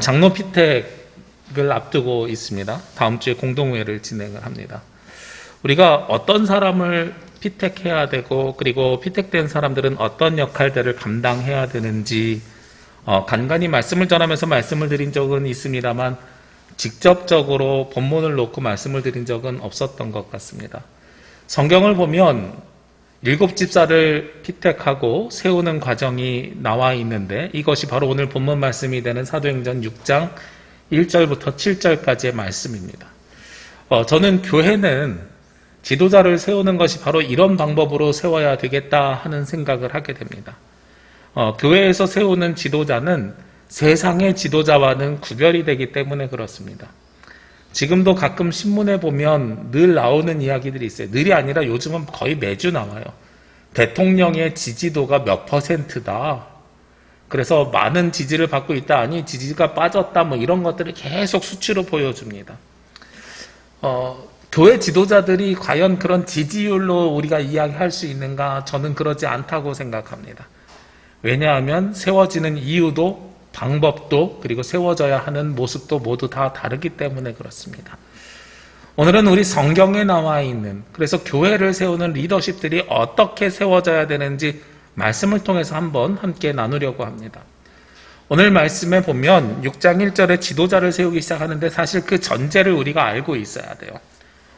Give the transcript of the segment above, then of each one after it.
장로 피택을 앞두고 있습니다. 다음 주에 공동회를 진행을 합니다. 우리가 어떤 사람을 피택해야 되고, 그리고 피택된 사람들은 어떤 역할들을 감당해야 되는지 간간히 말씀을 전하면서 말씀을 드린 적은 있습니다만 직접적으로 본문을 놓고 말씀을 드린 적은 없었던 것 같습니다. 성경을 보면 7집사를 피택하고 세우는 과정이 나와 있는데, 이것이 바로 오늘 본문 말씀이 되는 사도행전 6장 1절부터 7절까지의 말씀입니다. 저는 교회는 지도자를 세우는 것이 바로 이런 방법으로 세워야 되겠다 하는 생각을 하게 됩니다. 교회에서 세우는 지도자는 세상의 지도자와는 구별이 되기 때문에 그렇습니다. 지금도 가끔 신문에 보면 늘 나오는 이야기들이 있어요. 늘이 아니라 요즘은 거의 매주 나와요. 대통령의 지지도가 몇 %다. 그래서 많은 지지를 받고 있다. 아니 지지가 빠졌다. 뭐 이런 것들을 계속 수치로 보여줍니다. 교회 지도자들이 과연 그런 지지율로 우리가 이야기할 수 있는가? 저는 그러지 않다고 생각합니다. 왜냐하면 세워지는 이유도 방법도 그리고 세워져야 하는 모습도 모두 다 다르기 때문에 그렇습니다. 오늘은 우리 성경에 나와 있는, 그래서 교회를 세우는 리더십들이 어떻게 세워져야 되는지 말씀을 통해서 한번 함께 나누려고 합니다. 오늘 말씀에 보면 6장 1절에 지도자를 세우기 시작하는데 사실 그 전제를 우리가 알고 있어야 돼요.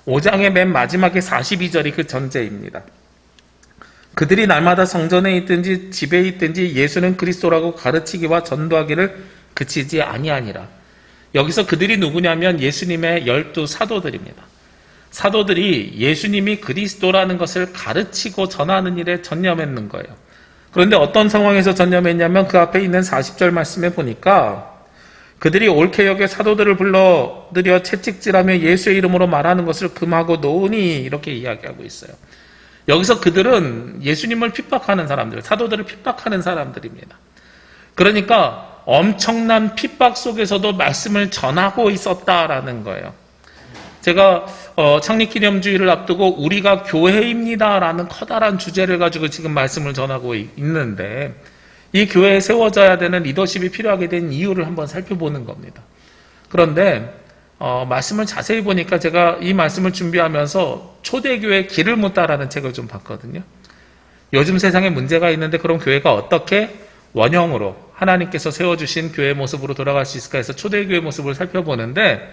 5장의 맨 마지막에 42절이 그 전제입니다. 그들이 날마다 성전에 있든지 집에 있든지 예수는 그리스도라고 가르치기와 전도하기를 그치지 아니하니라. 여기서 그들이 누구냐면 예수님의 12 사도들입니다. 사도들이 예수님이 그리스도라는 것을 가르치고 전하는 일에 전념했는 거예요. 그런데 어떤 상황에서 전념했냐면 그 앞에 있는 40절 말씀에 보니까 그들이 옳게 여겨 사도들을 불러들여 채찍질하며 예수의 이름으로 말하는 것을 금하고 놓으니, 이렇게 이야기하고 있어요. 여기서 그들은 예수님을 핍박하는 사람들, 사도들을 핍박하는 사람들입니다. 그러니까 엄청난 핍박 속에서도 말씀을 전하고 있었다라는 거예요. 제가 창립기념주의를 앞두고 우리가 교회입니다라는 커다란 주제를 가지고 지금 말씀을 전하고 있는데, 이 교회에 세워져야 되는 리더십이 필요하게 된 이유를 한번 살펴보는 겁니다. 그런데 말씀을 자세히 보니까 제가 이 말씀을 준비하면서 초대교회 길을 묻다라는 책을 좀 봤거든요. 요즘 세상에 문제가 있는데 그럼 교회가 어떻게 원형으로 하나님께서 세워주신 교회 모습으로 돌아갈 수 있을까 해서 초대교회 모습을 살펴보는데,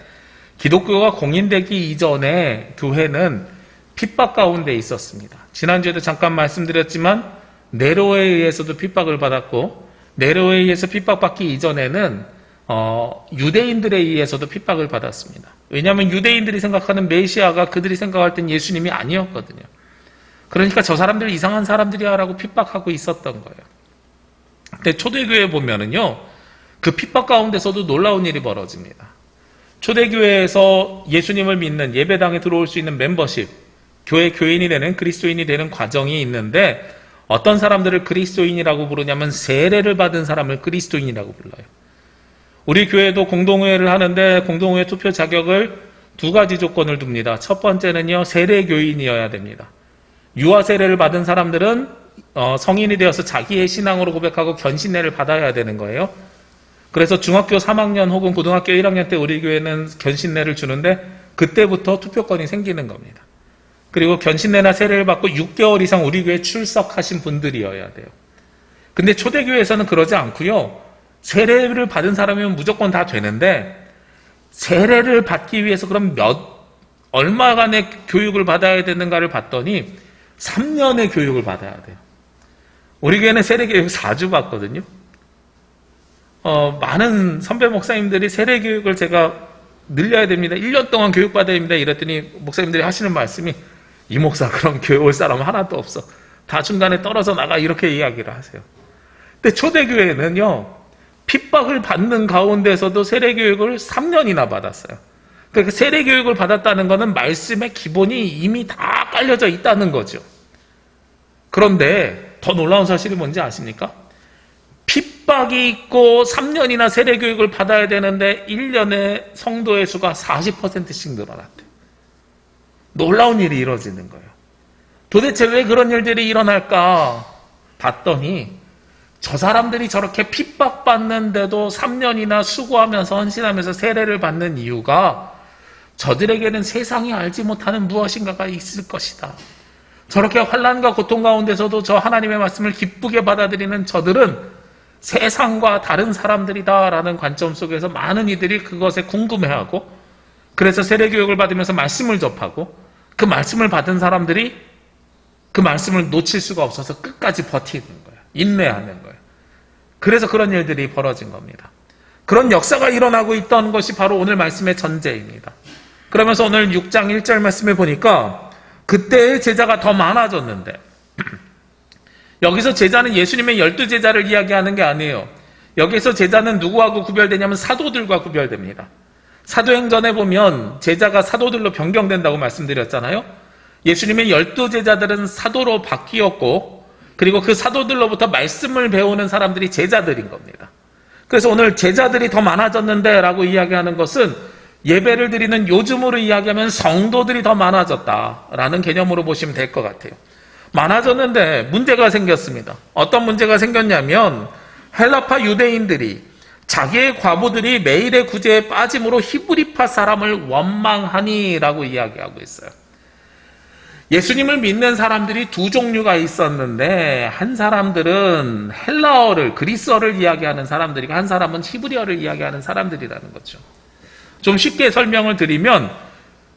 기독교가 공인되기 이전에 교회는 핍박 가운데 있었습니다. 지난주에도 잠깐 말씀드렸지만 네로에 의해서도 핍박을 받았고, 네로에 의해서 핍박받기 이전에는 유대인들에 의해서도 핍박을 받았습니다. 왜냐하면 유대인들이 생각하는 메시아가 그들이 생각할 땐 예수님이 아니었거든요. 그러니까 저 사람들 이상한 사람들이야 라고 핍박하고 있었던 거예요. 근데 초대교회에 보면은요, 그 핍박 가운데서도 놀라운 일이 벌어집니다. 초대교회에서 예수님을 믿는, 예배당에 들어올 수 있는 멤버십, 교회 교인이 되는, 그리스도인이 되는 과정이 있는데, 어떤 사람들을 그리스도인이라고 부르냐면 세례를 받은 사람을 그리스도인이라고 불러요. 우리 교회도 공동회를 하는데 공동회 투표 자격을 2가지 조건을 둡니다. 첫 번째는요, 세례교인이어야 됩니다. 유아 세례를 받은 사람들은 성인이 되어서 자기의 신앙으로 고백하고 견신례를 받아야 되는 거예요. 그래서 중학교 3학년 혹은 고등학교 1학년 때 우리 교회는 견신례를 주는데 그때부터 투표권이 생기는 겁니다. 그리고 견신례나 세례를 받고 6개월 이상 우리 교회에 출석하신 분들이어야 돼요. 근데 초대교회에서는 그러지 않고요. 세례를 받은 사람이면 무조건 다 되는데, 세례를 받기 위해서 그럼 얼마간의 교육을 받아야 되는가를 봤더니 3년의 교육을 받아야 돼요. 우리 교회는 세례교육 4주 받거든요. 많은 선배 목사님들이 세례교육을 제가 늘려야 됩니다. 1년 동안 교육받아야 됩니다. 이랬더니 목사님들이 하시는 말씀이, 이 목사 그럼 교회 올 사람 하나도 없어. 다 중간에 떨어져 나가, 이렇게 이야기를 하세요. 근데 초대교회는요, 핍박을 받는 가운데서도 세례교육을 3년이나 받았어요. 그러니까 세례교육을 받았다는 것은 말씀의 기본이 이미 다 깔려져 있다는 거죠. 그런데 더 놀라운 사실이 뭔지 아십니까? 핍박이 있고 3년이나 세례교육을 받아야 되는데 1년에 성도의 수가 40%씩 늘어났대요. 놀라운 일이 이루어지는 거예요. 도대체 왜 그런 일들이 일어날까 봤더니 저 사람들이 저렇게 핍박받는데도 3년이나 수고하면서 헌신하면서 세례를 받는 이유가 저들에게는 세상이 알지 못하는 무엇인가가 있을 것이다. 저렇게 환난과 고통 가운데서도 저 하나님의 말씀을 기쁘게 받아들이는 저들은 세상과 다른 사람들이다라는 관점 속에서 많은 이들이 그것에 궁금해하고, 그래서 세례교육을 받으면서 말씀을 접하고, 그 말씀을 받은 사람들이 그 말씀을 놓칠 수가 없어서 끝까지 버티는 거예요. 인내하는 거예요. 그래서 그런 일들이 벌어진 겁니다. 그런 역사가 일어나고 있던 것이 바로 오늘 말씀의 전제입니다. 그러면서 오늘 6장 1절 말씀에 보니까 그때의 제자가 더 많아졌는데, 여기서 제자는 예수님의 12제자를 이야기하는 게 아니에요. 여기서 제자는 누구하고 구별되냐면 사도들과 구별됩니다. 사도행전에 보면 제자가 사도들로 변경된다고 말씀드렸잖아요. 예수님의 12제자들은 사도로 바뀌었고, 그리고 그 사도들로부터 말씀을 배우는 사람들이 제자들인 겁니다. 그래서 오늘 제자들이 더 많아졌는데 라고 이야기하는 것은 예배를 드리는 요즘으로 이야기하면 성도들이 더 많아졌다라는 개념으로 보시면 될 것 같아요. 많아졌는데 문제가 생겼습니다. 어떤 문제가 생겼냐면 헬라파 유대인들이 자기의 과부들이 매일의 구제에 빠짐으로 히브리파 사람을 원망하니라고 이야기하고 있어요. 예수님을 믿는 사람들이 두 종류가 있었는데, 한 사람들은 헬라어를, 그리스어를 이야기하는 사람들이고, 한 사람은 히브리어를 이야기하는 사람들이라는 거죠. 좀 쉽게 설명을 드리면,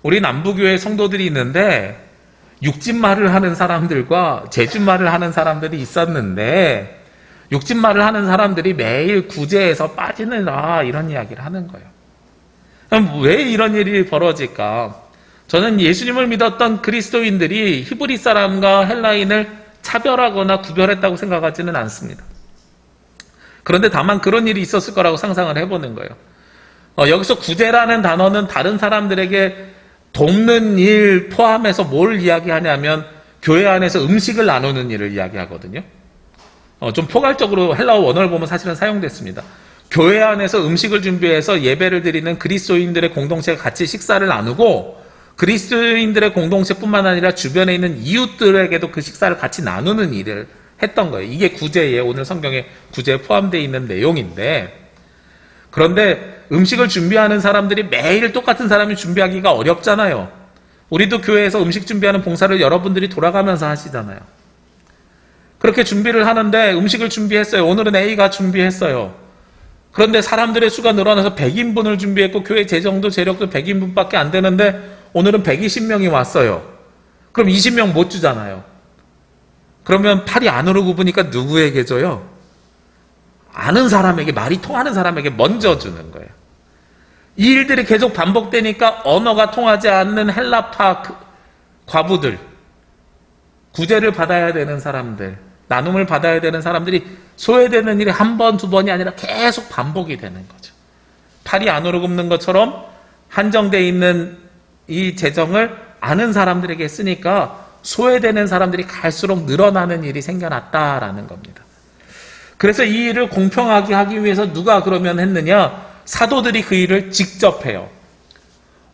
우리 남부교회 성도들이 있는데 육진말을 하는 사람들과 제주말을 하는 사람들이 있었는데, 육진말을 하는 사람들이 매일 구제에서 빠지느라 이런 이야기를 하는 거예요. 그럼 왜 이런 일이 벌어질까? 저는 예수님을 믿었던 그리스도인들이 히브리 사람과 헬라인을 차별하거나 구별했다고 생각하지는 않습니다. 그런데 다만 그런 일이 있었을 거라고 상상을 해보는 거예요. 여기서 구제라는 단어는 다른 사람들에게 돕는 일 포함해서 뭘 이야기하냐면 교회 안에서 음식을 나누는 일을 이야기하거든요. 좀 포괄적으로 헬라어 원어를 보면 사실은 사용됐습니다. 교회 안에서 음식을 준비해서 예배를 드리는 그리스도인들의 공동체가 같이 식사를 나누고, 그리스도인들의 공동체뿐만 아니라 주변에 있는 이웃들에게도 그 식사를 같이 나누는 일을 했던 거예요. 이게 구제에, 오늘 성경에 구제에 포함되어 있는 내용인데, 그런데 음식을 준비하는 사람들이 매일 똑같은 사람이 준비하기가 어렵잖아요. 우리도 교회에서 음식 준비하는 봉사를 여러분들이 돌아가면서 하시잖아요. 그렇게 준비를 하는데 음식을 준비했어요. 오늘은 A가 준비했어요. 그런데 사람들의 수가 늘어나서 100인분을 준비했고 교회 재정도 재력도 100인분밖에 안 되는데 오늘은 120명이 왔어요. 그럼 20명 못 주잖아요. 그러면 팔이 안으로 굽으니까 누구에게 줘요? 아는 사람에게, 말이 통하는 사람에게 먼저 주는 거예요. 이 일들이 계속 반복되니까 언어가 통하지 않는 헬라파 과부들, 구제를 받아야 되는 사람들, 나눔을 받아야 되는 사람들이 소외되는 일이 한 번, 두 번이 아니라 계속 반복이 되는 거죠. 팔이 안으로 굽는 것처럼 한정되어 있는 이 재정을 아는 사람들에게 쓰니까 소외되는 사람들이 갈수록 늘어나는 일이 생겨났다라는 겁니다. 그래서 이 일을 공평하게 하기 위해서 누가 그러면 했느냐? 사도들이 그 일을 직접 해요.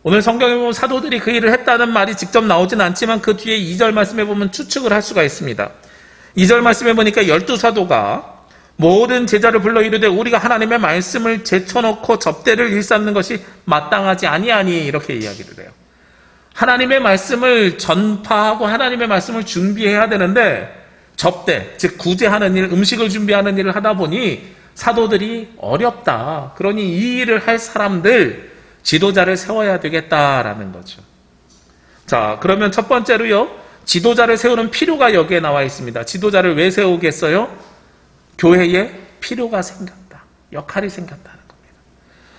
오늘 성경에 보면 사도들이 그 일을 했다는 말이 직접 나오진 않지만 그 뒤에 2절 말씀에 보면 추측을 할 수가 있습니다. 2절 말씀에 보니까 12사도가 모든 제자를 불러 이르되 우리가 하나님의 말씀을 제쳐놓고 접대를 일삼는 것이 마땅하지 아니하니, 이렇게 이야기를 해요. 하나님의 말씀을 전파하고 하나님의 말씀을 준비해야 되는데 접대, 즉 구제하는 일, 음식을 준비하는 일을 하다 보니 사도들이 어렵다. 그러니 이 일을 할 사람들, 지도자를 세워야 되겠다라는 거죠. 자, 그러면 첫 번째로요, 지도자를 세우는 필요가 여기에 나와 있습니다. 지도자를 왜 세우겠어요? 교회에 필요가 생겼다. 역할이 생겼다는 겁니다.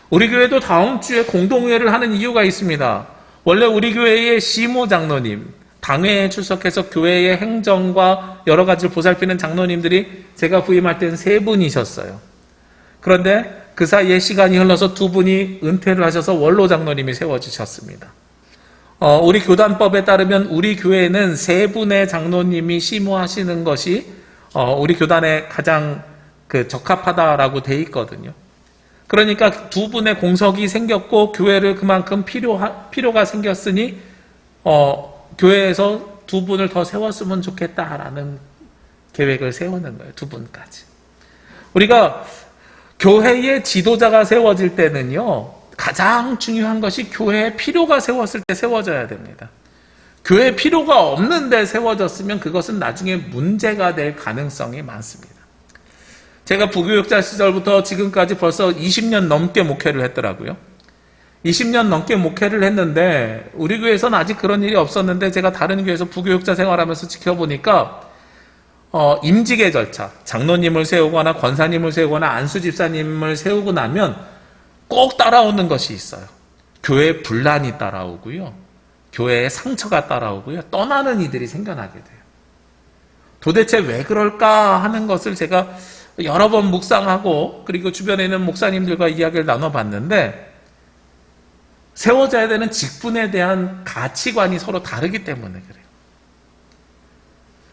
우리 교회도 다음 주에 공동회를 하는 이유가 있습니다. 원래 우리 교회의 시모 장로님, 당회에 출석해서 교회의 행정과 여러 가지를 보살피는 장로님들이 제가 부임할 때는 3분이셨어요. 그런데 그 사이에 시간이 흘러서 2분이 은퇴를 하셔서 원로 장로님이 세워지셨습니다. 우리 교단법에 따르면 우리 교회는 3분의 장로님이 심호하시는 것이 우리 교단에 가장 적합하다라고 돼 있거든요. 그러니까 2분의 공석이 생겼고 교회를 그만큼 필요가 생겼으니 교회에서 2분을 더 세웠으면 좋겠다라는 계획을 세우는 거예요. 2분까지. 우리가 교회의 지도자가 세워질 때는요, 가장 중요한 것이 교회의 필요가 세웠을 때 세워져야 됩니다. 교회 필요가 없는데 세워졌으면 그것은 나중에 문제가 될 가능성이 많습니다. 제가 부교육자 시절부터 지금까지 벌써 20년 넘게 목회를 했더라고요. 20년 넘게 목회를 했는데 우리 교회에서는 아직 그런 일이 없었는데 제가 다른 교회에서 부교육자 생활하면서 지켜보니까 임직의 절차, 장로님을 세우거나 권사님을 세우거나 안수집사님을 세우고 나면 꼭 따라오는 것이 있어요. 교회의 분란이 따라오고요. 교회의 상처가 따라오고요. 떠나는 이들이 생겨나게 돼요. 도대체 왜 그럴까 하는 것을 제가 여러 번 묵상하고 그리고 주변에 있는 목사님들과 이야기를 나눠봤는데 세워져야 되는 직분에 대한 가치관이 서로 다르기 때문에 그래요.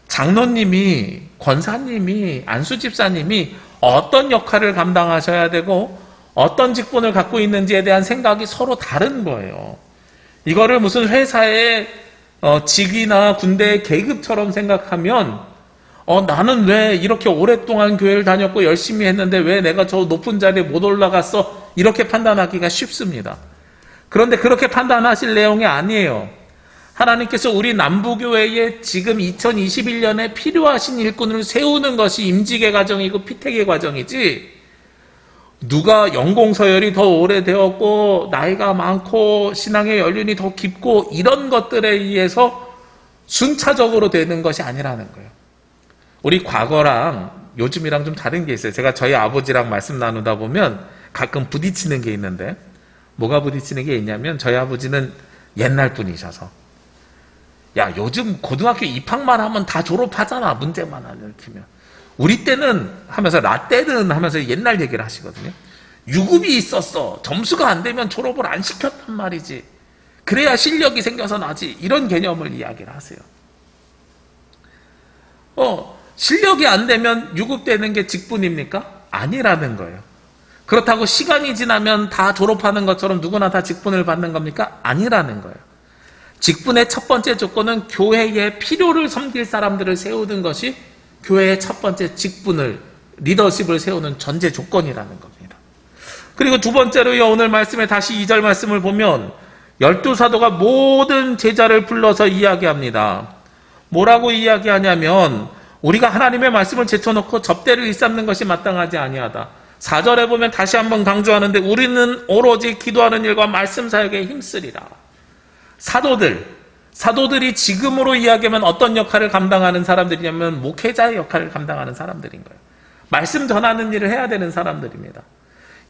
장로님이, 권사님이, 안수집사님이 어떤 역할을 감당하셔야 되고 어떤 직분을 갖고 있는지에 대한 생각이 서로 다른 거예요. 이거를 무슨 회사의 직위나 군대의 계급처럼 생각하면 나는 왜 이렇게 오랫동안 교회를 다녔고 열심히 했는데 왜 내가 저 높은 자리에 못 올라갔어? 이렇게 판단하기가 쉽습니다. 그런데 그렇게 판단하실 내용이 아니에요. 하나님께서 우리 남부교회에 지금 2021년에 필요하신 일꾼을 세우는 것이 임직의 과정이고 피택의 과정이지, 누가 연공서열이 더 오래되었고 나이가 많고 신앙의 연륜이 더 깊고 이런 것들에 의해서 순차적으로 되는 것이 아니라는 거예요. 우리 과거랑 요즘이랑 좀 다른 게 있어요. 제가 저희 아버지랑 말씀 나누다 보면 가끔 부딪히는 게 있는데, 뭐가 부딪히는 게 있냐면 저희 아버지는 옛날 분이셔서 야, 요즘 고등학교 입학만 하면 다 졸업하잖아, 문제만 안 일으키면. 우리 때는 하면서, 라떼는 하면서 옛날 얘기를 하시거든요. 유급이 있었어. 점수가 안 되면 졸업을 안 시켰단 말이지. 그래야 실력이 생겨서 나지. 이런 개념을 이야기를 하세요. 실력이 안 되면 유급되는 게 직분입니까? 아니라는 거예요. 그렇다고 시간이 지나면 다 졸업하는 것처럼 누구나 다 직분을 받는 겁니까? 아니라는 거예요. 직분의 첫 번째 조건은 교회의 필요를 섬길 사람들을 세우는 것이 교회의 첫 번째 직분을, 리더십을 세우는 전제 조건이라는 겁니다. 그리고 두 번째로요, 오늘 말씀에 다시 2절 말씀을 보면 12사도가 모든 제자를 불러서 이야기합니다. 뭐라고 이야기하냐면, 우리가 하나님의 말씀을 제쳐놓고 접대를 일삼는 것이 마땅하지 아니하다. 4절에 보면 다시 한번 강조하는데, 우리는 오로지 기도하는 일과 말씀 사역에 힘쓰리라. 사도들이 지금으로 이야기하면 어떤 역할을 감당하는 사람들이냐면 목회자의 역할을 감당하는 사람들인 거예요. 말씀 전하는 일을 해야 되는 사람들입니다.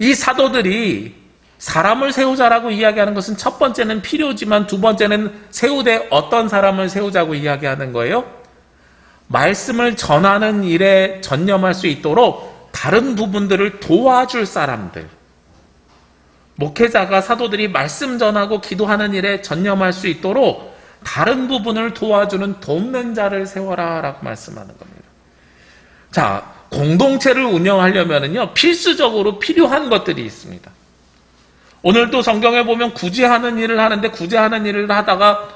이 사도들이 사람을 세우자라고 이야기하는 것은 첫 번째는 필요지만 두 번째는 세우되 어떤 사람을 세우자고 이야기하는 거예요? 말씀을 전하는 일에 전념할 수 있도록 다른 부분들을 도와줄 사람들. 목회자가, 사도들이 말씀 전하고 기도하는 일에 전념할 수 있도록 다른 부분을 도와주는 돕는 자를 세워라 라고 말씀하는 겁니다. 자, 공동체를 운영하려면요, 필수적으로 필요한 것들이 있습니다. 오늘도 성경에 보면 구제하는 일을 하는데, 구제하는 일을 하다가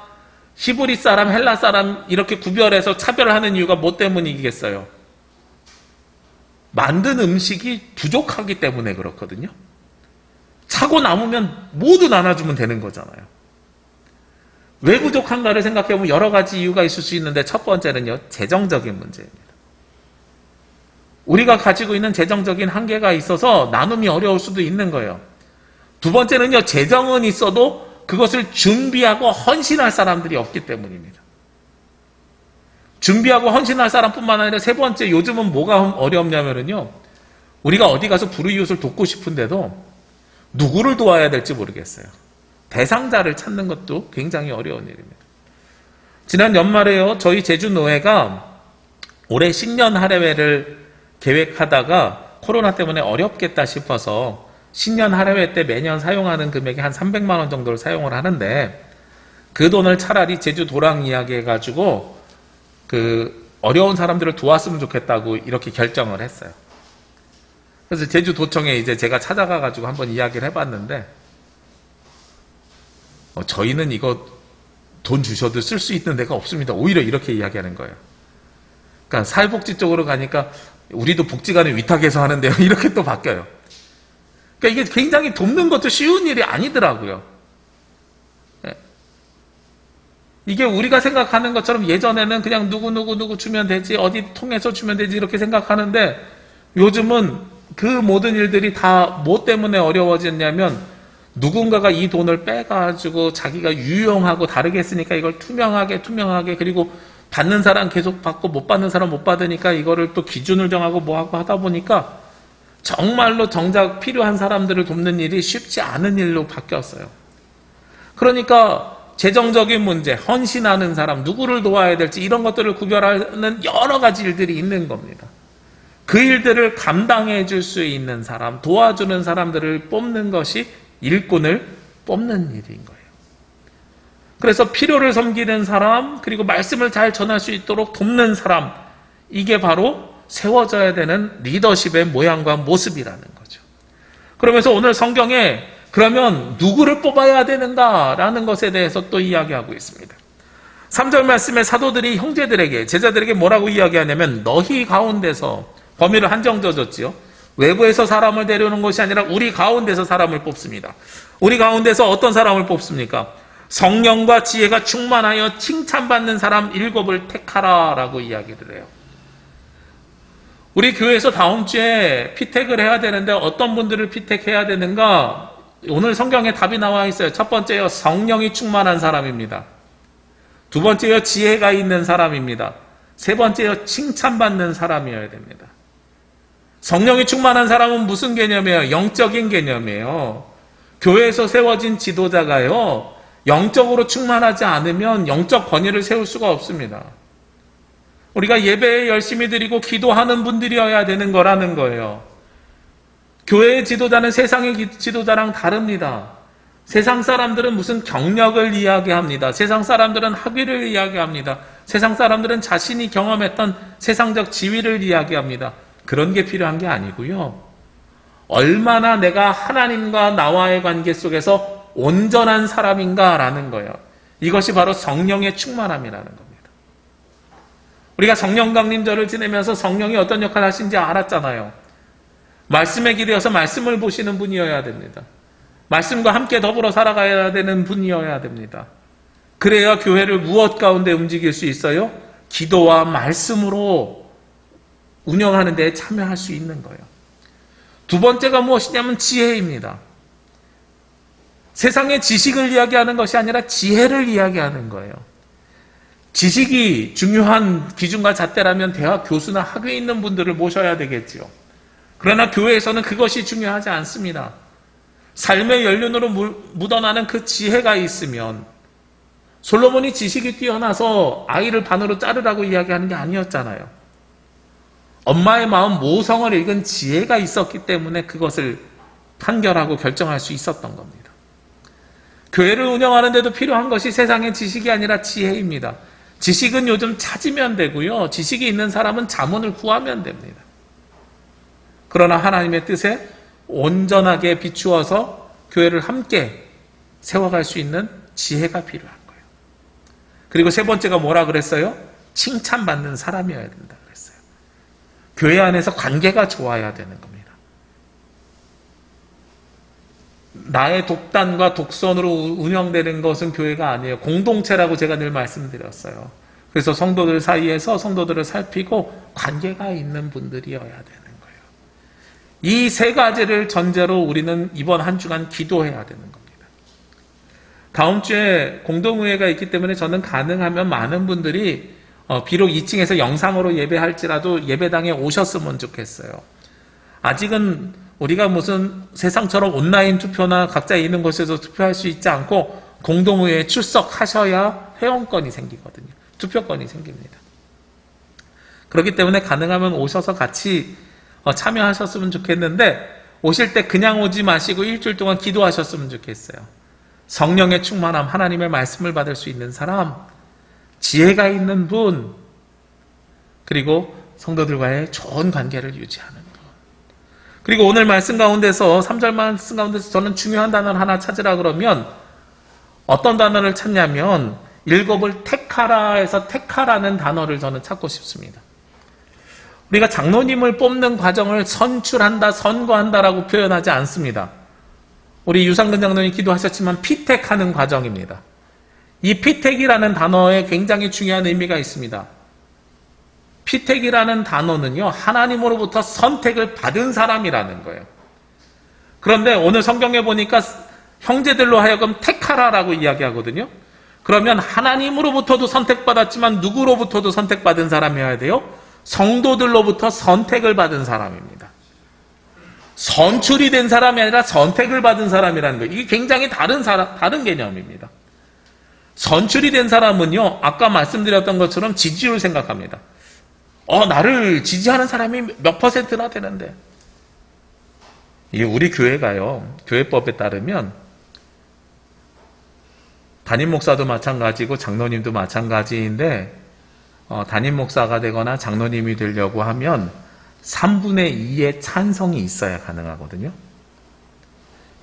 히브리 사람, 헬라 사람 이렇게 구별해서 차별하는 이유가 뭐 때문이겠어요? 만든 음식이 부족하기 때문에 그렇거든요. 차고 남으면 모두 나눠주면 되는 거잖아요. 왜 부족한가를 생각해보면 여러 가지 이유가 있을 수 있는데, 첫 번째는요, 재정적인 문제입니다. 우리가 가지고 있는 재정적인 한계가 있어서 나눔이 어려울 수도 있는 거예요. 두 번째는요, 재정은 있어도 그것을 준비하고 헌신할 사람들이 없기 때문입니다. 준비하고 헌신할 사람뿐만 아니라 세 번째, 요즘은 뭐가 어렵냐면요, 우리가 어디 가서 불우이웃을 돕고 싶은데도 누구를 도와야 될지 모르겠어요. 대상자를 찾는 것도 굉장히 어려운 일입니다. 지난 연말에요, 저희 제주노회가 올해 신년 할애회를 계획하다가 코로나 때문에 어렵겠다 싶어서 신년 할애회 때 매년 사용하는 금액이 한 300만 원 정도를 사용을 하는데, 그 돈을 차라리 제주 도랑 이야기 해가지고 그 어려운 사람들을 도왔으면 좋겠다고 이렇게 결정을 했어요. 그래서 제주도청에 이제 제가 찾아가가지고 한번 이야기를 해봤는데, 저희는 이거 돈 주셔도 쓸 수 있는 데가 없습니다. 오히려 이렇게 이야기하는 거예요. 그러니까 사회복지 쪽으로 가니까 우리도 복지관에 위탁해서 하는데요. 이렇게 또 바뀌어요. 그러니까 이게 굉장히 돕는 것도 쉬운 일이 아니더라고요. 이게 우리가 생각하는 것처럼 예전에는 그냥 누구 주면 되지, 어디 통해서 주면 되지 이렇게 생각하는데 요즘은 그 모든 일들이 다 뭐 때문에 어려워졌냐면 누군가가 이 돈을 빼가지고 자기가 유용하고 다르게 쓰니까 이걸 투명하게 그리고 받는 사람 계속 받고 못 받는 사람 못 받으니까 이거를 또 기준을 정하고 뭐하고 하다 보니까 정말로 정작 필요한 사람들을 돕는 일이 쉽지 않은 일로 바뀌었어요. 그러니까 재정적인 문제, 헌신하는 사람, 누구를 도와야 될지 이런 것들을 구별하는 여러 가지 일들이 있는 겁니다. 그 일들을 감당해 줄 수 있는 사람, 도와주는 사람들을 뽑는 것이 일꾼을 뽑는 일인 거예요. 그래서 필요를 섬기는 사람, 그리고 말씀을 잘 전할 수 있도록 돕는 사람, 이게 바로 세워져야 되는 리더십의 모양과 모습이라는 거죠. 그러면서 오늘 성경에 그러면 누구를 뽑아야 되는가라는 것에 대해서 또 이야기하고 있습니다. 3절 말씀에 사도들이 형제들에게, 제자들에게 뭐라고 이야기하냐면 너희 가운데서, 범위를 한정져줬지요. 외부에서 사람을 데려오는 것이 아니라 우리 가운데서 사람을 뽑습니다. 우리 가운데서 어떤 사람을 뽑습니까? 성령과 지혜가 충만하여 칭찬받는 사람 7을 택하라라고 이야기를 해요. 우리 교회에서 다음 주에 피택을 해야 되는데 어떤 분들을 피택해야 되는가? 오늘 성경에 답이 나와 있어요. 첫 번째요, 성령이 충만한 사람입니다. 두 번째요, 지혜가 있는 사람입니다. 세 번째요, 칭찬받는 사람이어야 됩니다. 성령이 충만한 사람은 무슨 개념이에요? 영적인 개념이에요. 교회에서 세워진 지도자가요, 영적으로 충만하지 않으면 영적 권위를 세울 수가 없습니다. 우리가 예배에 열심히 드리고 기도하는 분들이어야 되는 거라는 거예요. 교회의 지도자는 세상의 지도자랑 다릅니다. 세상 사람들은 무슨 경력을 이야기합니다. 세상 사람들은 학위를 이야기합니다. 세상 사람들은 자신이 경험했던 세상적 지위를 이야기합니다. 그런 게 필요한 게 아니고요. 얼마나 내가 하나님과 나와의 관계 속에서 온전한 사람인가라는 거예요. 이것이 바로 성령의 충만함이라는 겁니다. 우리가 성령 강림절을 지내면서 성령이 어떤 역할을 하시는지 알았잖아요. 말씀에 기대어서 말씀을 보시는 분이어야 됩니다. 말씀과 함께 더불어 살아가야 되는 분이어야 됩니다. 그래야 교회를 무엇 가운데 움직일 수 있어요? 기도와 말씀으로 운영하는 데 참여할 수 있는 거예요. 두 번째가 무엇이냐면 지혜입니다. 세상의 지식을 이야기하는 것이 아니라 지혜를 이야기하는 거예요. 지식이 중요한 기준과 잣대라면 대학 교수나 학위에 있는 분들을 모셔야 되겠지요. 그러나 교회에서는 그것이 중요하지 않습니다. 삶의 연륜으로 묻어나는 그 지혜가 있으면, 솔로몬이 지식이 뛰어나서 아이를 반으로 자르라고 이야기하는 게 아니었잖아요. 엄마의 마음 모성을 읽은 지혜가 있었기 때문에 그것을 판결하고 결정할 수 있었던 겁니다. 교회를 운영하는 데도 필요한 것이 세상의 지식이 아니라 지혜입니다. 지식은 요즘 찾으면 되고요. 지식이 있는 사람은 자문을 구하면 됩니다. 그러나 하나님의 뜻에 온전하게 비추어서 교회를 함께 세워갈 수 있는 지혜가 필요한 거예요. 그리고 세 번째가 뭐라 그랬어요? 칭찬받는 사람이어야 된다 그랬어요. 교회 안에서 관계가 좋아야 되는 겁니다. 나의 독단과 독선으로 운영되는 것은 교회가 아니에요. 공동체라고 제가 늘 말씀드렸어요. 그래서 성도들 사이에서 성도들을 살피고 관계가 있는 분들이어야 되는 거예요. 이 세 가지를 전제로 우리는 이번 한 주간 기도해야 되는 겁니다. 다음 주에 공동의회가 있기 때문에 저는 가능하면 많은 분들이 비록 2층에서 영상으로 예배할지라도 예배당에 오셨으면 좋겠어요. 아직은 우리가 무슨 세상처럼 온라인 투표나 각자 있는 곳에서 투표할 수 있지 않고 공동의회에 출석하셔야 회원권이 생기거든요. 투표권이 생깁니다. 그렇기 때문에 가능하면 오셔서 같이 참여하셨으면 좋겠는데, 오실 때 그냥 오지 마시고 일주일 동안 기도하셨으면 좋겠어요. 성령의 충만함, 하나님의 말씀을 받을 수 있는 사람, 지혜가 있는 분, 그리고 성도들과의 좋은 관계를 유지하는 분. 그리고 오늘 말씀 가운데서 3절 말씀 가운데서 저는 중요한 단어를 하나 찾으라 그러면 어떤 단어를 찾냐면 7을 택하라 해서 택하라는 단어를 저는 찾고 싶습니다. 우리가 장로님을 뽑는 과정을 선출한다, 선거한다라고 표현하지 않습니다. 우리 유상근 장로님 기도하셨지만 피택하는 과정입니다. 이 피택이라는 단어에 굉장히 중요한 의미가 있습니다. 피택이라는 단어는요, 하나님으로부터 선택을 받은 사람이라는 거예요. 그런데 오늘 성경에 보니까 형제들로 하여금 택하라라고 이야기하거든요. 그러면 하나님으로부터도 선택받았지만 누구로부터도 선택받은 사람이어야 돼요? 성도들로부터 선택을 받은 사람입니다. 선출이 된 사람이 아니라 선택을 받은 사람이라는 거예요. 이게 굉장히 다른 개념입니다. 선출이 된 사람은요, 아까 말씀드렸던 것처럼 지지율 생각합니다. 나를 지지하는 사람이 몇 퍼센트나 되는데. 우리 교회가요, 교회법에 따르면 담임 목사도 마찬가지고 장로님도 마찬가지인데, 담임 목사가 되거나 장로님이 되려고 하면 3분의 2의 찬성이 있어야 가능하거든요.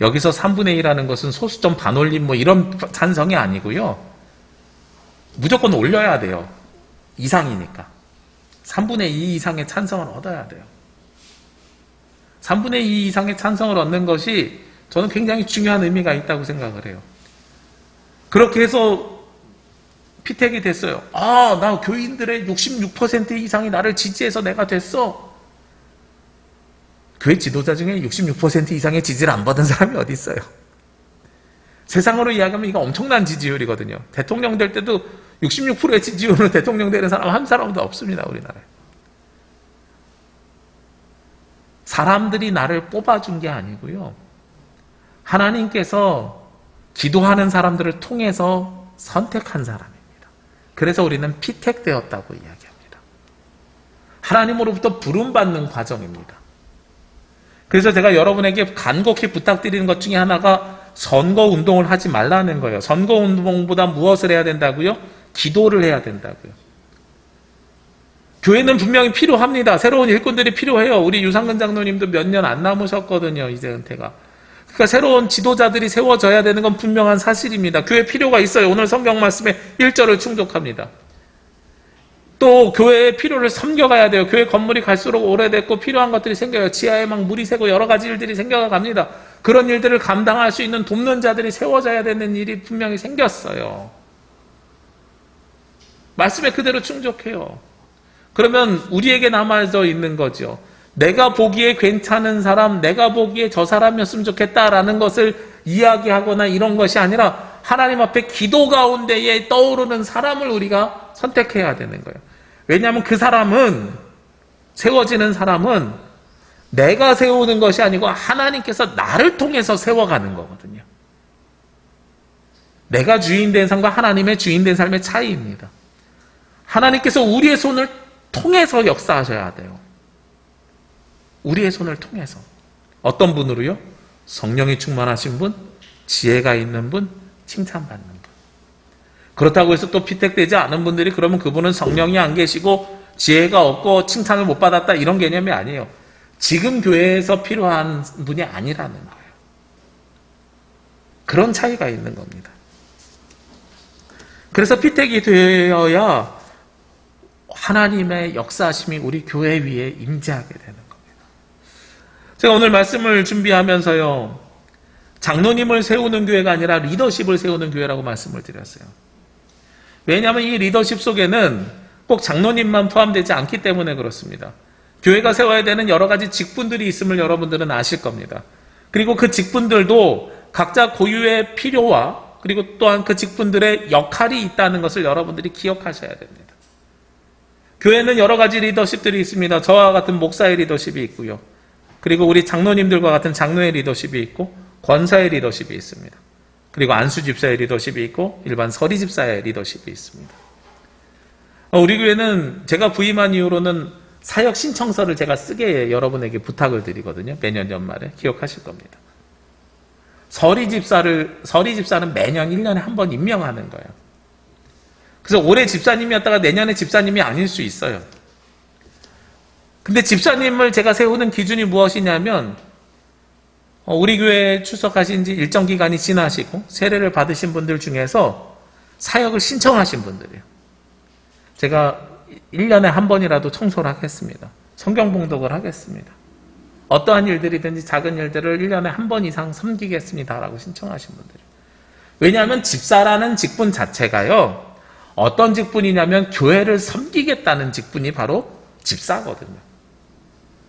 여기서 3분의 2라는 것은 소수점 반올림 이런 찬성이 아니고요. 무조건 올려야 돼요. 이상이니까. 3분의 2 이상의 찬성을 얻어야 돼요. 3분의 2 이상의 찬성을 얻는 것이 저는 굉장히 중요한 의미가 있다고 생각을 해요. 그렇게 해서 피택이 됐어요. 나 교인들의 66% 이상이 나를 지지해서 내가 됐어. 교회 지도자 중에 66% 이상의 지지를 안 받은 사람이 어디 있어요? 세상으로 이야기하면 이거 엄청난 지지율이거든요. 대통령 될 때도 66%의 지지율로 대통령 되는 사람 한 사람도 없습니다, 우리나라에. 사람들이 나를 뽑아준 게 아니고요. 하나님께서 기도하는 사람들을 통해서 선택한 사람입니다. 그래서 우리는 피택되었다고 이야기합니다. 하나님으로부터 부름받는 과정입니다. 그래서 제가 여러분에게 간곡히 부탁드리는 것 중에 하나가 선거운동을 하지 말라는 거예요. 선거운동보다 무엇을 해야 된다고요? 기도를 해야 된다고요. 교회는 분명히 필요합니다. 새로운 일꾼들이 필요해요. 우리 유상근 장로님도 몇 년 안 남으셨거든요, 이제 은퇴가. 그러니까 새로운 지도자들이 세워져야 되는 건 분명한 사실입니다. 교회 필요가 있어요. 오늘 성경 말씀에 1절을 충족합니다. 또 교회의 필요를 섬겨가야 돼요. 교회 건물이 갈수록 오래됐고 필요한 것들이 생겨요. 지하에 막 물이 새고 여러 가지 일들이 생겨갑니다. 그런 일들을 감당할 수 있는 돕는 자들이 세워져야 되는 일이 분명히 생겼어요. 말씀에 그대로 충족해요. 그러면 우리에게 남아져 있는 거죠. 내가 보기에 괜찮은 사람, 내가 보기에 저 사람이었으면 좋겠다라는 것을 이야기하거나 이런 것이 아니라 하나님 앞에 기도 가운데에 떠오르는 사람을 우리가 선택해야 되는 거예요. 왜냐하면 그 사람은, 세워지는 사람은 내가 세우는 것이 아니고 하나님께서 나를 통해서 세워가는 거거든요. 내가 주인된 삶과 하나님의 주인된 삶의 차이입니다. 하나님께서 우리의 손을 통해서 역사하셔야 돼요. 우리의 손을 통해서. 어떤 분으로요? 성령이 충만하신 분, 지혜가 있는 분, 칭찬받는 분. 그렇다고 해서 또 피택되지 않은 분들이 그러면 그분은 성령이 안 계시고 지혜가 없고 칭찬을 못 받았다 이런 개념이 아니에요. 지금 교회에서 필요한 분이 아니라는 거예요. 그런 차이가 있는 겁니다. 그래서 피택이 되어야 하나님의 역사하심이 우리 교회 위에 임재하게 되는 겁니다. 제가 오늘 말씀을 준비하면서요, 장로님을 세우는 교회가 아니라 리더십을 세우는 교회라고 말씀을 드렸어요. 왜냐하면 이 리더십 속에는 꼭 장로님만 포함되지 않기 때문에 그렇습니다. 교회가 세워야 되는 여러 가지 직분들이 있음을 여러분들은 아실 겁니다. 그리고 그 직분들도 각자 고유의 필요와 그리고 또한 그 직분들의 역할이 있다는 것을 여러분들이 기억하셔야 됩니다. 교회는 여러 가지 리더십들이 있습니다. 저와 같은 목사의 리더십이 있고요. 그리고 우리 장로님들과 같은 장로의 리더십이 있고 권사의 리더십이 있습니다. 그리고 안수 집사의 리더십이 있고 일반 서리 집사의 리더십이 있습니다. 우리 교회는 제가 부임한 이후로는 사역 신청서를 제가 쓰게 여러분에게 부탁을 드리거든요. 매년 연말에. 기억하실 겁니다. 서리 집사는 매년 1년에 한 번 임명하는 거예요. 그래서 올해 집사님이었다가 내년에 집사님이 아닐 수 있어요. 근데 집사님을 제가 세우는 기준이 무엇이냐면 우리 교회에 출석하신 지 일정 기간이 지나시고 세례를 받으신 분들 중에서 사역을 신청하신 분들이에요. 제가 1년에 한 번이라도 청소를 하겠습니다. 성경 봉독을 하겠습니다. 어떠한 일들이든지 작은 일들을 1년에 한 번 이상 섬기겠습니다라고 신청하신 분들이. 왜냐하면 집사라는 직분 자체가요, 어떤 직분이냐면 교회를 섬기겠다는 직분이 바로 집사거든요.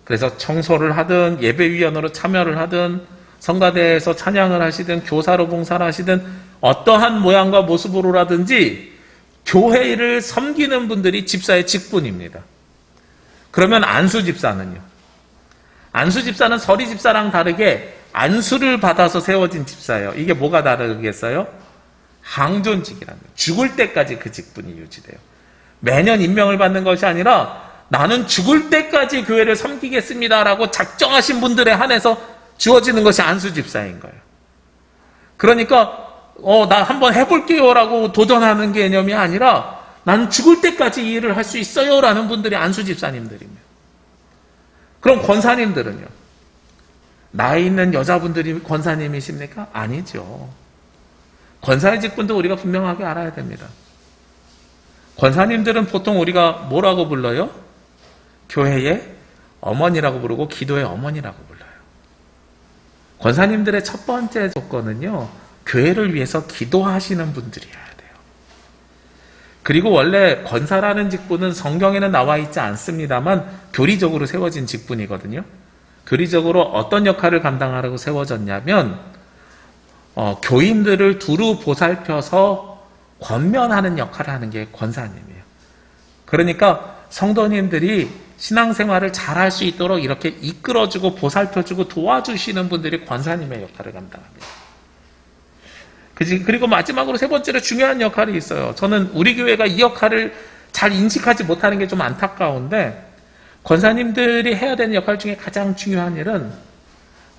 그래서 청소를 하든 예배위원으로 참여를 하든 성가대에서 찬양을 하시든 교사로 봉사를 하시든 어떠한 모양과 모습으로라든지 교회를 섬기는 분들이 집사의 직분입니다. 그러면 안수 집사는요? 안수 집사는 서리 집사랑 다르게 안수를 받아서 세워진 집사예요. 이게 뭐가 다르겠어요? 항존직이라는 거예요. 죽을 때까지 그 직분이 유지돼요. 매년 임명을 받는 것이 아니라 나는 죽을 때까지 교회를 섬기겠습니다라고 작정하신 분들에 한해서 주어지는 것이 안수 집사인 거예요. 그러니까 나 한번 해볼게요라고 도전하는 개념이 아니라 나는 죽을 때까지 이 일을 할 수 있어요라는 분들이 안수 집사님들입니다. 그럼 권사님들은요? 나이 있는 여자분들이 권사님이십니까? 아니죠. 권사의 직분도 우리가 분명하게 알아야 됩니다. 권사님들은 보통 우리가 뭐라고 불러요? 교회의 어머니라고 부르고 기도의 어머니라고 불러요. 권사님들의 첫 번째 조건은요, 교회를 위해서 기도하시는 분들이어야 돼요. 그리고 원래 권사라는 직분은 성경에는 나와 있지 않습니다만 교리적으로 세워진 직분이거든요. 교리적으로 어떤 역할을 감당하라고 세워졌냐면 교인들을 두루 보살펴서 권면하는 역할을 하는 게 권사님이에요. 그러니까 성도님들이 신앙생활을 잘할 수 있도록 이렇게 이끌어주고 보살펴주고 도와주시는 분들이 권사님의 역할을 감당합니다. 그리고 마지막으로 세 번째로 중요한 역할이 있어요. 저는 우리 교회가 이 역할을 잘 인식하지 못하는 게 좀 안타까운데, 권사님들이 해야 되는 역할 중에 가장 중요한 일은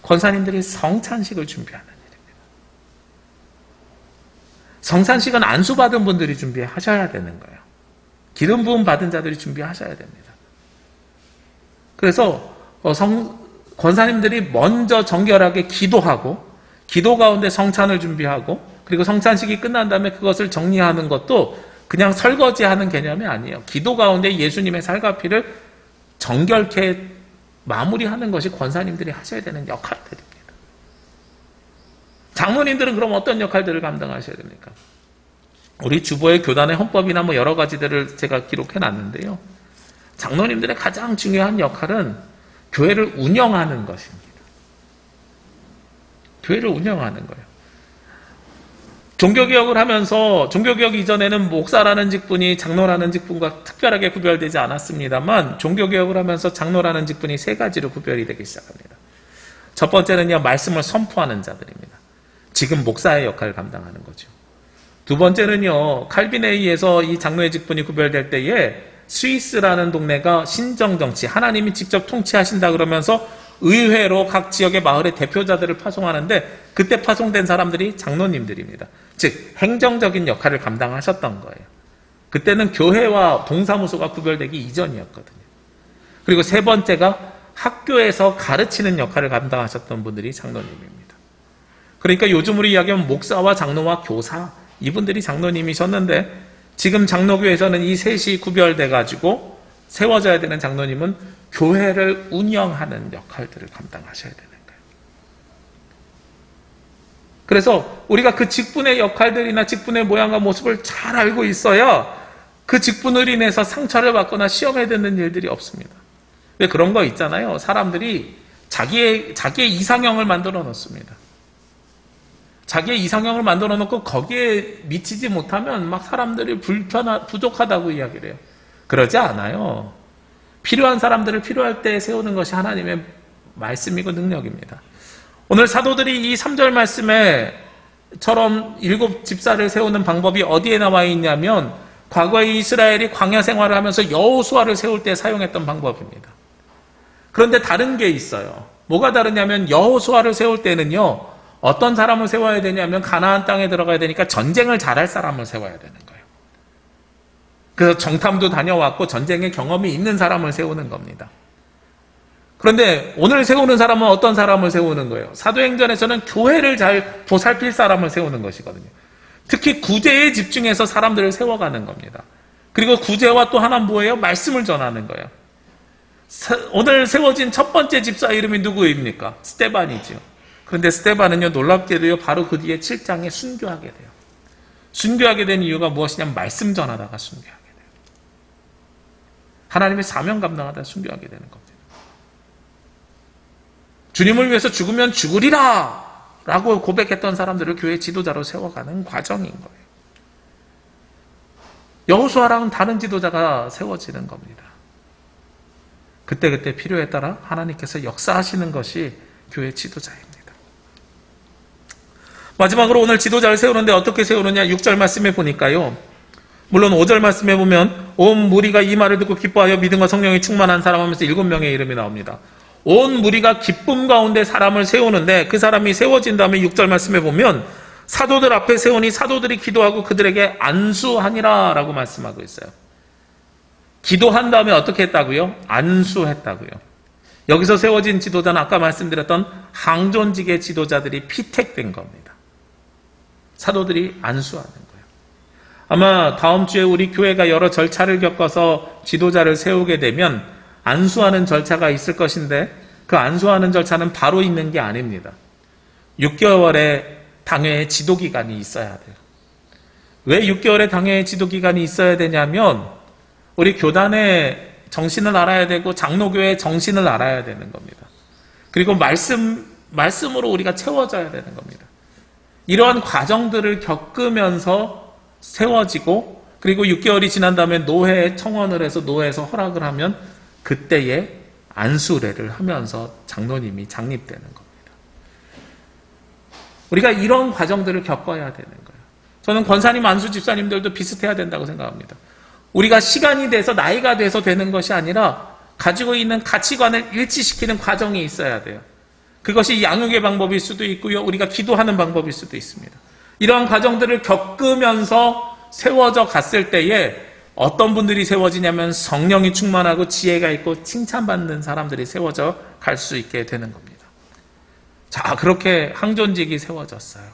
권사님들이 성찬식을 준비하는 일입니다. 성찬식은 안수받은 분들이 준비하셔야 되는 거예요. 기름 부음 받은 자들이 준비하셔야 됩니다. 그래서 권사님들이 먼저 정결하게 기도하고, 기도 가운데 성찬을 준비하고, 그리고 성찬식이 끝난 다음에 그것을 정리하는 것도 그냥 설거지하는 개념이 아니에요. 기도 가운데 예수님의 살과 피를 정결케 마무리하는 것이 권사님들이 하셔야 되는 역할들입니다. 장로님들은 그럼 어떤 역할들을 감당하셔야 됩니까? 우리 주보의 교단의 헌법이나 뭐 여러 가지들을 제가 기록해 놨는데요. 장로님들의 가장 중요한 역할은 교회를 운영하는 것입니다. 교회를 운영하는 거예요. 종교개혁을 하면서, 종교개혁 이전에는 목사라는 직분이 장로라는 직분과 특별하게 구별되지 않았습니다만, 종교개혁을 하면서 장로라는 직분이 세 가지로 구별이 되기 시작합니다. 첫 번째는요, 말씀을 선포하는 자들입니다. 지금 목사의 역할을 감당하는 거죠. 두 번째는요, 칼빈에 의해서 이 장로의 직분이 구별될 때에 스위스라는 동네가 신정정치, 하나님이 직접 통치하신다 그러면서 의회로 각 지역의 마을의 대표자들을 파송하는데, 그때 파송된 사람들이 장로님들입니다. 즉 행정적인 역할을 감당하셨던 거예요. 그때는 교회와 동사무소가 구별되기 이전이었거든요. 그리고 세 번째가 학교에서 가르치는 역할을 감당하셨던 분들이 장로님입니다. 그러니까 요즘 우리 이야기하면 목사와 장로와 교사, 이분들이 장로님이셨는데, 지금 장로교에서는 이 셋이 구별돼 가지고 세워져야 되는 장로님은 교회를 운영하는 역할들을 감당하셔야 되는 거예요. 그래서 우리가 그 직분의 역할들이나 직분의 모양과 모습을 잘 알고 있어야 그 직분을 인해서 상처를 받거나 시험에 듣는 일들이 없습니다. 왜 그런 거 있잖아요. 사람들이 자기의 이상형을 만들어 놓습니다. 자기의 이상형을 만들어 놓고 거기에 미치지 못하면 막 사람들이 부족하다고 이야기를 해요. 그러지 않아요. 필요한 사람들을 필요할 때 세우는 것이 하나님의 말씀이고 능력입니다. 오늘 사도들이 이 3절 말씀에처럼 7 집사를 세우는 방법이 어디에 나와 있냐면, 과거에 이스라엘이 광야 생활을 하면서 여호수아를 세울 때 사용했던 방법입니다. 그런데 다른 게 있어요. 뭐가 다르냐면, 여호수아를 세울 때는요, 어떤 사람을 세워야 되냐면 가나안 땅에 들어가야 되니까 전쟁을 잘할 사람을 세워야 되는 거예요. 그래서 정탐도 다녀왔고 전쟁의 경험이 있는 사람을 세우는 겁니다. 그런데 오늘 세우는 사람은 어떤 사람을 세우는 거예요? 사도행전에서는 교회를 잘 보살필 사람을 세우는 것이거든요. 특히 구제에 집중해서 사람들을 세워가는 겁니다. 그리고 구제와 또 하나 뭐예요? 말씀을 전하는 거예요. 오늘 세워진 첫 번째 집사 이름이 누구입니까? 스데반이죠. 그런데 스데반은요, 놀랍게도요, 바로 그 뒤에 7장에 순교하게 돼요. 순교하게 된 이유가 무엇이냐면 말씀 전하다가 순교하게 돼요. 하나님의 사명 감당하다 순교하게 되는 겁니다. 주님을 위해서 죽으면 죽으리라 라고 고백했던 사람들을 교회 지도자로 세워가는 과정인 거예요. 여호수아랑은 다른 지도자가 세워지는 겁니다. 그때그때 필요에 따라 하나님께서 역사하시는 것이 교회 지도자입니다. 마지막으로 오늘 지도자를 세우는데 어떻게 세우느냐, 6절 말씀에 보니까요, 물론 5절 말씀에 보면 온 무리가 이 말을 듣고 기뻐하여 믿음과 성령이 충만한 사람 하면서 7명의 이름이 나옵니다. 온 무리가 기쁨 가운데 사람을 세우는데 그 사람이 세워진 다음에 6절 말씀에 보면 사도들 앞에 세우니 사도들이 기도하고 그들에게 안수하니라 라고 말씀하고 있어요. 기도한 다음에 어떻게 했다고요? 안수했다고요. 여기서 세워진 지도자는 아까 말씀드렸던 항존직의 지도자들이 피택된 겁니다. 사도들이 안수하는 거예요. 아마 다음 주에 우리 교회가 여러 절차를 겪어서 지도자를 세우게 되면 안수하는 절차가 있을 것인데 그 안수하는 절차는 바로 있는 게 아닙니다. 6개월의 당회의 지도기간이 있어야 돼요. 왜 6개월의 당회의 지도기간이 있어야 되냐면 우리 교단의 정신을 알아야 되고 장로교회의 정신을 알아야 되는 겁니다. 그리고 말씀으로 우리가 채워져야 되는 겁니다. 이러한 과정들을 겪으면서 세워지고 그리고 6개월이 지난 다음에 노회에 청원을 해서 노회에서 허락을 하면 그때에 안수례를 하면서 장로님이 장립되는 겁니다. 우리가 이런 과정들을 겪어야 되는 거예요. 저는 권사님, 안수 집사님들도 비슷해야 된다고 생각합니다. 우리가 시간이 돼서 나이가 돼서 되는 것이 아니라 가지고 있는 가치관을 일치시키는 과정이 있어야 돼요. 그것이 양육의 방법일 수도 있고요. 우리가 기도하는 방법일 수도 있습니다. 이러한 과정들을 겪으면서 세워져 갔을 때에 어떤 분들이 세워지냐면 성령이 충만하고 지혜가 있고 칭찬받는 사람들이 세워져 갈 수 있게 되는 겁니다. 자, 그렇게 항존직이 세워졌어요.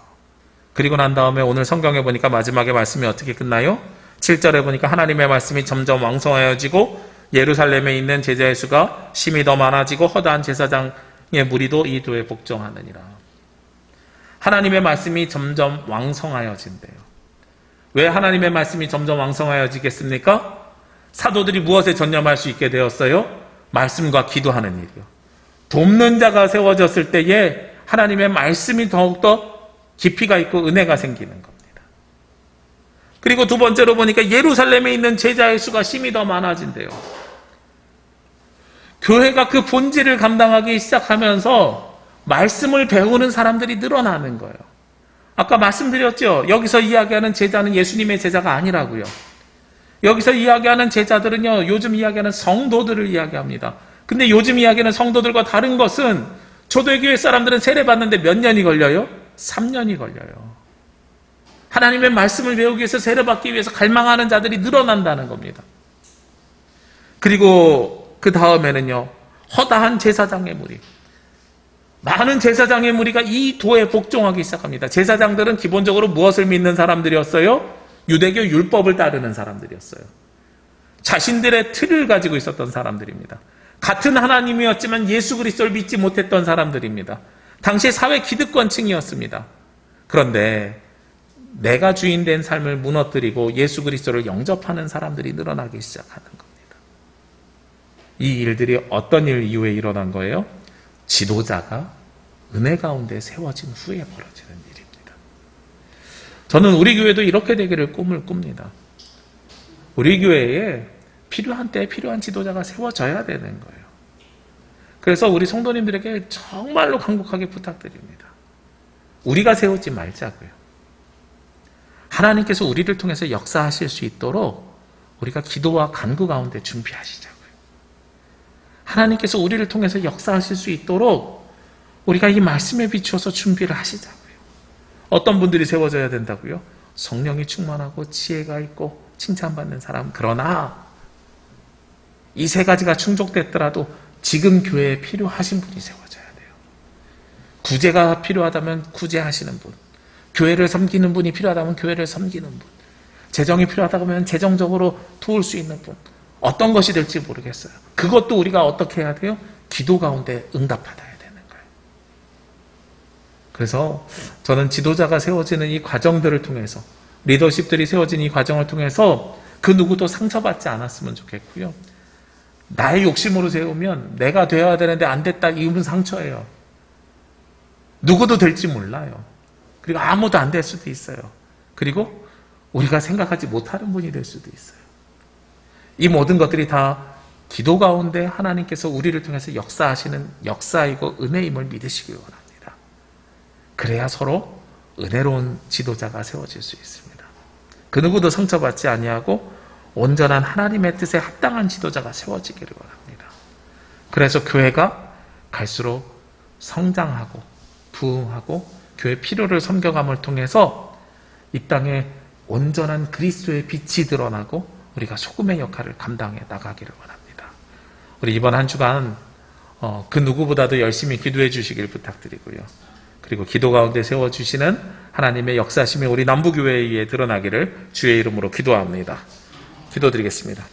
그리고 난 다음에 오늘 성경에 보니까 마지막에 말씀이 어떻게 끝나요? 7절에 보니까 하나님의 말씀이 점점 왕성하여지고 예루살렘에 있는 제자의 수가 심히 더 많아지고 허다한 제사장의 무리도 이 도에 복종하느니라. 하나님의 말씀이 점점 왕성하여진대요. 왜 하나님의 말씀이 점점 왕성하여지겠습니까? 사도들이 무엇에 전념할 수 있게 되었어요? 말씀과 기도하는 일이요. 돕는 자가 세워졌을 때에 하나님의 말씀이 더욱더 깊이가 있고 은혜가 생기는 겁니다. 그리고 두 번째로 보니까 예루살렘에 있는 제자의 수가 심히 더 많아진대요. 교회가 그 본질을 감당하기 시작하면서 말씀을 배우는 사람들이 늘어나는 거예요. 아까 말씀드렸죠. 여기서 이야기하는 제자는 예수님의 제자가 아니라고요. 여기서 이야기하는 제자들은요, 요즘 이야기하는 성도들을 이야기합니다. 근데 요즘 이야기하는 성도들과 다른 것은 초대교회 사람들은 세례받는데 몇 년이 걸려요? 3년이 걸려요. 하나님의 말씀을 배우기 위해서 세례받기 위해서 갈망하는 자들이 늘어난다는 겁니다. 그리고 그 다음에는요, 허다한 제사장의 무리. 많은 제사장의 무리가 이 도에 복종하기 시작합니다. 제사장들은 기본적으로 무엇을 믿는 사람들이었어요? 유대교 율법을 따르는 사람들이었어요. 자신들의 틀을 가지고 있었던 사람들입니다. 같은 하나님이었지만 예수 그리스도를 믿지 못했던 사람들입니다. 당시 사회 기득권층이었습니다. 그런데 내가 주인 된 삶을 무너뜨리고 예수 그리스도를 영접하는 사람들이 늘어나기 시작하는 겁니다. 이 일들이 어떤 일 이후에 일어난 거예요? 지도자가 은혜 가운데 세워진 후에 벌어지는 일입니다. 저는 우리 교회도 이렇게 되기를 꿈을 꿉니다. 우리 교회에 필요한 때에 필요한 지도자가 세워져야 되는 거예요. 그래서 우리 성도님들에게 정말로 간곡하게 부탁드립니다. 우리가 세우지 말자고요. 하나님께서 우리를 통해서 역사하실 수 있도록 우리가 기도와 간구 가운데 준비하시자고요. 하나님께서 우리를 통해서 역사하실 수 있도록 우리가 이 말씀에 비추어서 준비를 하시자고요. 어떤 분들이 세워져야 된다고요? 성령이 충만하고 지혜가 있고 칭찬받는 사람. 그러나 이 세 가지가 충족됐더라도 지금 교회에 필요하신 분이 세워져야 돼요. 구제가 필요하다면 구제하시는 분, 교회를 섬기는 분이 필요하다면 교회를 섬기는 분, 재정이 필요하다면 재정적으로 도울 수 있는 분, 어떤 것이 될지 모르겠어요. 그것도 우리가 어떻게 해야 돼요? 기도 가운데 응답받아야 되는 거예요. 그래서 저는 지도자가 세워지는 이 과정들을 통해서, 리더십들이 세워진 이 과정을 통해서 그 누구도 상처받지 않았으면 좋겠고요. 나의 욕심으로 세우면 내가 되어야 되는데 안 됐다, 이건 상처예요. 누구도 될지 몰라요. 그리고 아무도 안 될 수도 있어요. 그리고 우리가 생각하지 못하는 분이 될 수도 있어요. 이 모든 것들이 다 기도 가운데 하나님께서 우리를 통해서 역사하시는 역사이고 은혜임을 믿으시기 원합니다. 그래야 서로 은혜로운 지도자가 세워질 수 있습니다. 그 누구도 상처받지 아니하고 온전한 하나님의 뜻에 합당한 지도자가 세워지기를 원합니다. 그래서 교회가 갈수록 성장하고 부흥하고 교회 필요를 섬겨감을 통해서 이 땅에 온전한 그리스도의 빛이 드러나고 우리가 소금의 역할을 감당해 나가기를 원합니다. 우리 이번 한 주간 그 누구보다도 열심히 기도해 주시길 부탁드리고요. 그리고 기도 가운데 세워주시는 하나님의 역사심이 우리 남부교회에 의해 드러나기를 주의 이름으로 기도합니다. 기도드리겠습니다.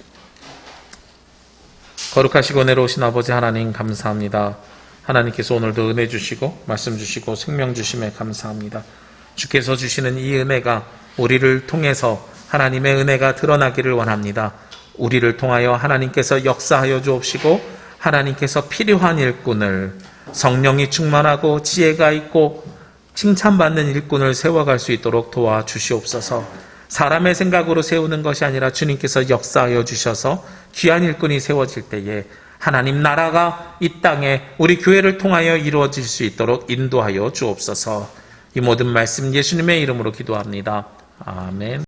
거룩하시고 은혜로우신 아버지 하나님 감사합니다. 하나님께서 오늘도 은혜 주시고 말씀 주시고 생명 주심에 감사합니다. 주께서 주시는 이 은혜가 우리를 통해서 하나님의 은혜가 드러나기를 원합니다. 우리를 통하여 하나님께서 역사하여 주옵시고 하나님께서 필요한 일꾼을, 성령이 충만하고 지혜가 있고 칭찬받는 일꾼을 세워갈 수 있도록 도와주시옵소서. 사람의 생각으로 세우는 것이 아니라 주님께서 역사하여 주셔서 귀한 일꾼이 세워질 때에 하나님 나라가 이 땅에 우리 교회를 통하여 이루어질 수 있도록 인도하여 주옵소서. 이 모든 말씀 예수님의 이름으로 기도합니다. 아멘.